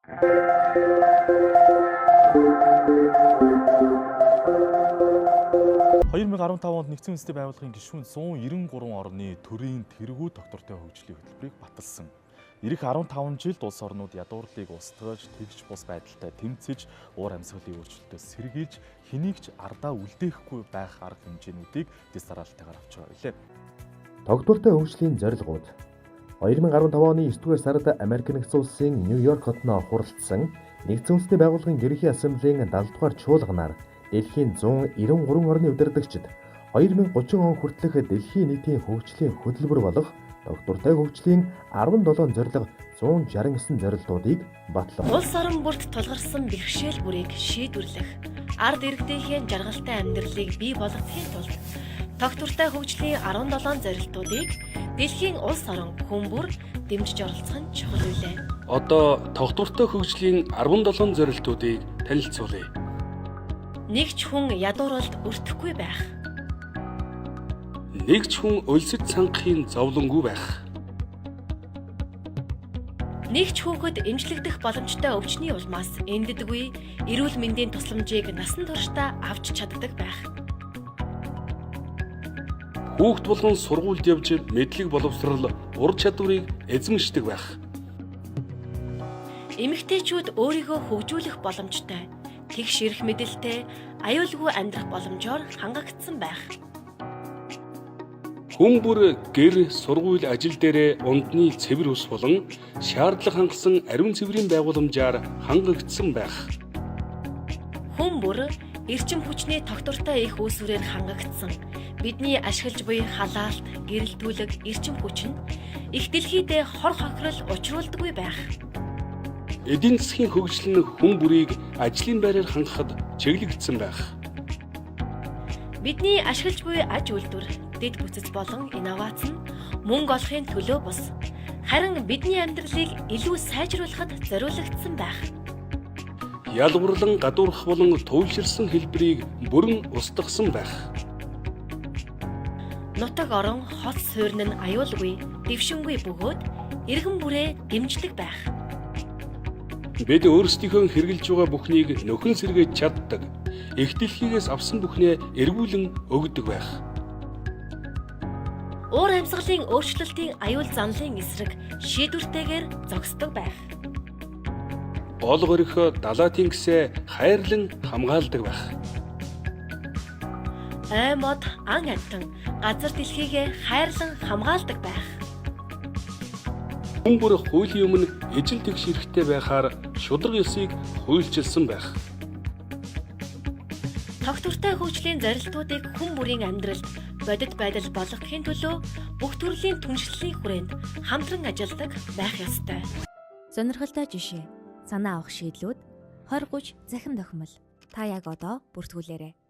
...2015 онд нэгдсэн үндэсний байгууллагын гишүүн 193 орны төрийн тэргүү доктортой хөгжлийн хөтөлбөрийг баталсан. Ирэх 15 жилд улс орнууд ядуурлыг устгаж, тэгж бус байдалтай тэмцэж, уур амьсгалын өөрчлөлтөөс сэргийлж, хэнийг ч ардаа үлдээхгүй байх арга хэмжээнүүдийг дэс дараалтайгаар авч байгаа билээ. Доктортой хөгжлийн зорилгууд 2015 оны 9-р сард Америк нэгдсэн улсын Нью-Йорк хотод хуралдсан нэгдсэн үндэсний байгууллагын ерөнхий ассамблеийн 70 дугаар чуулганаар дэлхийн 193 орны удирдагчид 2030 он хүртэлх дэлхийн нийтийн хөгжлийн хөтөлбөр болох доктортой хөгжлийн 17 зорилго 169 зорилтуудыг батлав. Улс орон бүрт тулгарсан бэрхшээл бүрийг шийдвэрлэх, ард иргэдийн жаргалтай амьдралыг бий болгохын тулд доктортой хөгжлийн 17 зорилтуудыг дэлхийн улс орон хүн бүр дэмжиж оролцох нь чухал билээ. Одоо доктортой хөгжлийн 17 зорилтуудыг танилцуулъя. Нэг ч хүн ядууралд өртөхгүй байх. Нэг ч хүн өлсөж цангахын зовлонгүй байх. Нэг ч хүүхэд эмчлэгдэх боломжтой өвчний улмаас энддэггүй эрүүл мэндийн тусламжийг насан туршдаа авч чаддаг байх. Хүүхэд болгон сургуульд явж мэдлэг боловсрал ур чадварыг эзэмшдэг байх. Эмэгтэйчүүд өөрийгөө хөгжүүлэх боломжтой, тэгш эрх мэдэлтэй, аюулгүй амьдрах боломжоор хангагдсан байх. Хүн бүр гэр, сургууль, ажил дээрээ ундны цэвэр ус болон шаардлага хангасан ариун цэврийн байгууламжаар хангагдсан байх. Хүн бүр эрчим хүчний тогтвортой их үүсвэрээр хангагдсан. Бидний ашиглаж буй халаалт, гэрэлтүүлэг, эрчим хүч нь их дэлхийдээ хор хохирол учруулдаггүй байх. Эдийн засгийн хөгжил нь хүн бүрийг ажлын байраар хангахад чиглэгдсэн байх. Бидний ашиглаж буй аж үйлдвэр, дэд бүтц болон инновац нь мөнгө олохын төлөө бус. Харин бидний амьдралыг илүү сайжруулахад зориулагдсан байх. Ялгуурлан гадуурх болон туйлширсан хэлбэрийг бүрэн устгасан байх. Нутаг орон хот суурин нь аюулгүй, дэвшингүй бөгөөд иргэн бүрээ дэмждэг байх. Бид өөрсдийнхөө хэрэгжилж байгаа бүхнийг нөхөн сэргээж чаддаг. Их дэлхийгээс авсан бүхнээ эргүүлэн өгдөг байх. Уур амьсгалын өөрчлөлтийн аюул занлын эсрэг шийдвэртэйгээр зогсдог байх. Гол горихоо далаа тэнгисээ хайрлан хамгаалдаг байх. Ой мод ан амтан газар дэлхийгээ хайрлан хамгаалдаг байх. Хүн бүр хуулийн өмнө ижил тэгш эрэхтэй байхаар шудраг ёсыг хуульчилсан байх. Доктортой хөгжлийн зорилтуудыг хүн бүрийн амьдралд бодит байдал болгохын төлөө бүх төрлийн түншлэлийн хүрээнд хамтран ажилладаг байх ёстой. Сонирхолтой жишээ, санаа авах шийдлүүд 20-30 захин тохимол. Та яг одоо бүртгүүлээрэй.